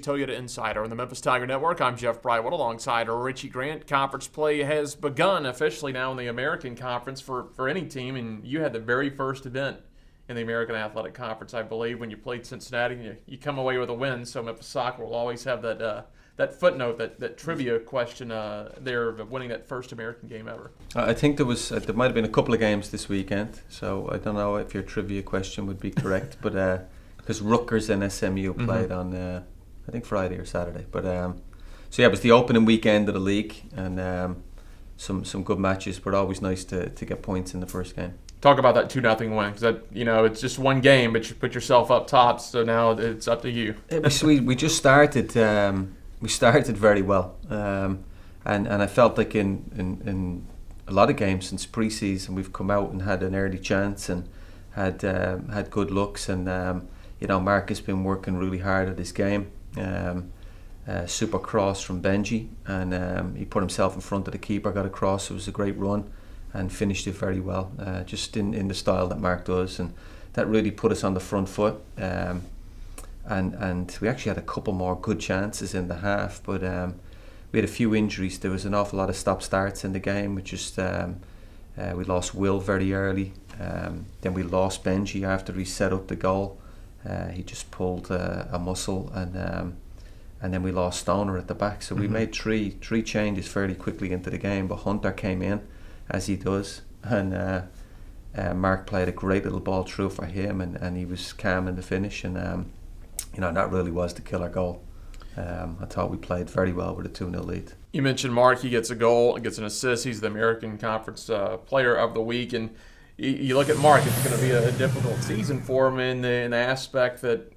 Toyota Insider on the Memphis Tiger Network. I'm Jeff Brightwell alongside Richie Grant. Conference play has begun officially now in the American Conference for any team, and you had the very first event in the American Athletic Conference, I believe, when you played Cincinnati, and you come away with a win. So Memphis Soccer will always have that footnote, that trivia question there of winning that first American game ever. I think there might have been a couple of games this weekend, so I don't know if your trivia question would be correct, but because Rutgers and SMU played on I think Friday or Saturday, but so yeah, it was the opening weekend of the league, and some good matches, but always nice to get points in the first game. Talk about that 2-0 win, because it's just one game, but you put yourself up top, so now it's up to you. We just started. We started very well, and I felt like in a lot of games since pre-season we've come out and had an early chance and had good looks, and Mark has been working really hard at his game. Super cross from Benji, and he put himself in front of the keeper, got a cross. It was a great run and finished it very well, just in the style that Mark does, and that really put us on the front foot. And we actually had a couple more good chances in the half, but we had a few injuries. There was an awful lot of stop-starts in the game, which just we lost Will very early. Then we lost Benji after he set up the goal. He just pulled a muscle, and then we lost Stoner at the back. So we made three changes fairly quickly into the game, but Hunter came in, as he does, and Mark played a great little ball through for him, and he was calm in the finish, and that really was the killer goal. I thought we played very well with a 2-0 lead. You mentioned Mark. He gets a goal, gets an assist. He's the American Conference Player of the Week, and you look at Mark. It's going to be a difficult season for him in the aspect that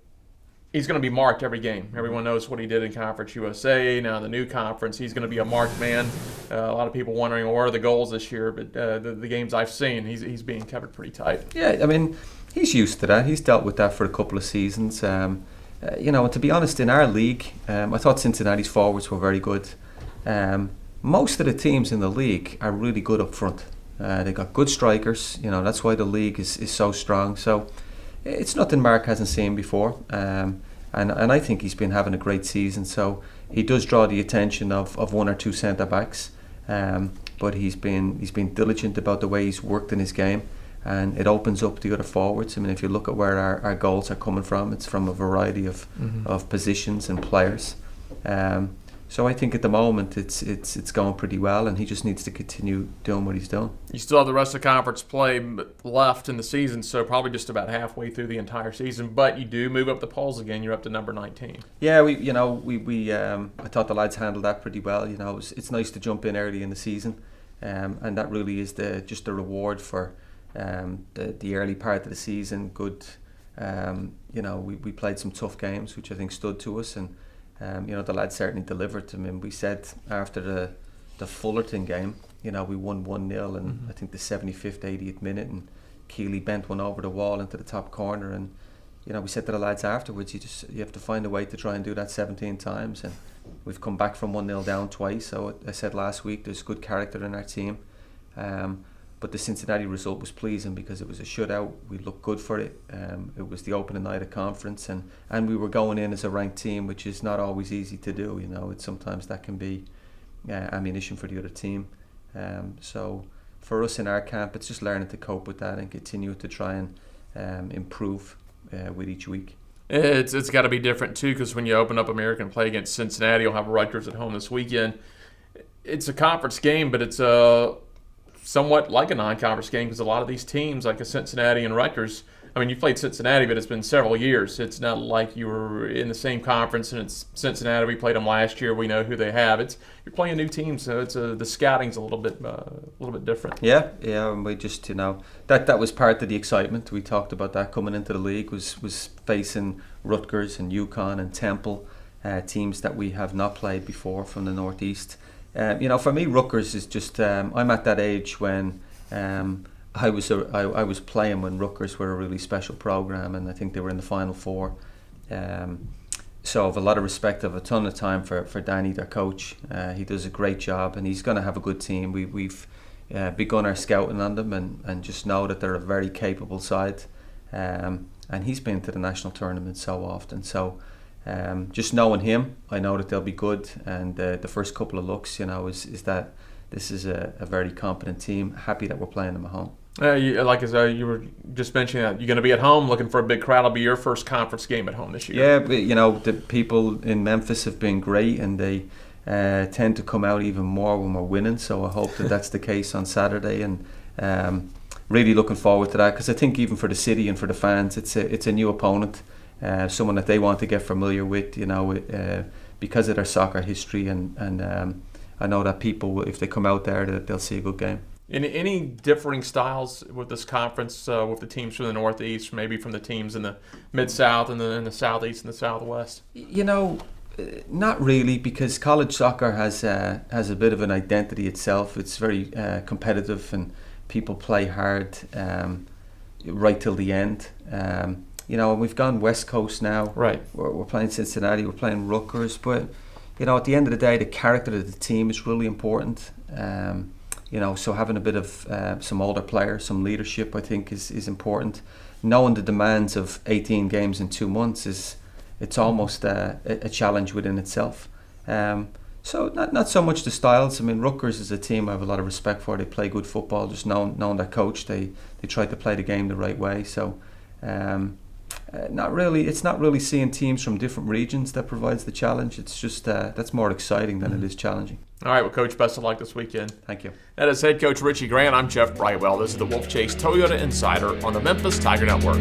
he's going to be marked every game. Everyone knows what he did in Conference USA. Now the new conference, he's going to be a marked man. A lot of people wondering where are the goals this year, but the games I've seen, he's being covered pretty tight. Yeah, I mean, he's used to that. He's dealt with that for a couple of seasons. And to be honest, in our league, I thought Cincinnati's forwards were very good. Most of the teams in the league are really good up front. They got good strikers. That's why the league is so strong. So it's nothing Mark hasn't seen before. And I think he's been having a great season. So he does draw the attention of one or two centre backs. But he's been diligent about the way he's worked in his game. And it opens up the other forwards. I mean, if you look at where our goals are coming from, it's from a variety of positions and players. So I think at the moment it's going pretty well, and he just needs to continue doing what he's doing. You still have the rest of conference play left in the season, so probably just about halfway through the entire season. But you do move up the polls again. You're up to number 19. Yeah, we I thought the lads handled that pretty well. It's nice to jump in early in the season, and that really is just the reward for the early part of the season. Good, we played some tough games, which I think stood to us, and the lads certainly delivered. I mean, we said after the Fullerton game, we won 1-0, and I think the 75th, 80th minute, and Keeley bent one over the wall into the top corner, and we said to the lads afterwards, you have to find a way to try and do that 17 times, and we've come back from 1-0 down twice. So I said last week, there's good character in our team. But the Cincinnati result was pleasing because it was a shutout. We looked good for it. It was the opening night of conference, and we were going in as a ranked team, which is not always easy to do. Sometimes that can be ammunition for the other team. So for us in our camp, it's just learning to cope with that and continue to try and improve with each week. It's got to be different too, because when you open up American play against Cincinnati, you'll have Rutgers at home this weekend. It's a conference game, but it's somewhat like a non-conference game, because a lot of these teams, like a Cincinnati and Rutgers, I mean, you played Cincinnati, but it's been several years. It's not like you were in the same conference, and it's Cincinnati. We played them last year. We know who they have. You're playing new teams, so the scouting's a little bit different. Yeah, and we just that was part of the excitement. We talked about that coming into the league was facing Rutgers and UConn and Temple, teams that we have not played before from the Northeast. For me, Rutgers is just. I'm at that age when I was playing when Rutgers were a really special program, and I think they were in the Final Four. So I have a lot of respect. I have a ton of time for Danny, their coach. He does a great job, and he's going to have a good team. We've begun our scouting on them, and just know that they're a very capable side. And he's been to the national tournament so often. So just knowing him, I know that they'll be good. And the first couple of looks, is that this is a very competent team. Happy that we're playing them at home. You were just mentioning that you're going to be at home looking for a big crowd. It'll be your first conference game at home this year. Yeah, but, the people in Memphis have been great, and they tend to come out even more when we're winning. So I hope that that's the case on Saturday, and really looking forward to that, because I think even for the city and for the fans, it's a new opponent, someone that they want to get familiar with, because of their soccer history, and I know that people, if they come out there, that they'll see a good game. Any differing styles with this conference, with the teams from the Northeast, maybe from the teams in the Mid-South and in the Southeast and the Southwest? Not really, because college soccer has a bit of an identity itself. It's very competitive, and people play hard right till the end. We've gone West Coast now. Right. We're playing Cincinnati, we're playing Rutgers, but at the end of the day, the character of the team is really important. So having a bit of some older players, some leadership, I think is important. Knowing the demands of 18 games in 2 months it's almost a challenge within itself. So not so much the styles. I mean, Rutgers is a team I have a lot of respect for. They play good football. Just knowing their coach, they try to play the game the right way. So not really. It's not really seeing teams from different regions that provides the challenge. It's just that's more exciting than it is challenging. All right, well, Coach, best of luck this weekend. Thank you. That is head coach Richie Grant. I'm Jeff Brightwell. This is the Wolfchase Toyota Insider on the Memphis Tiger Network.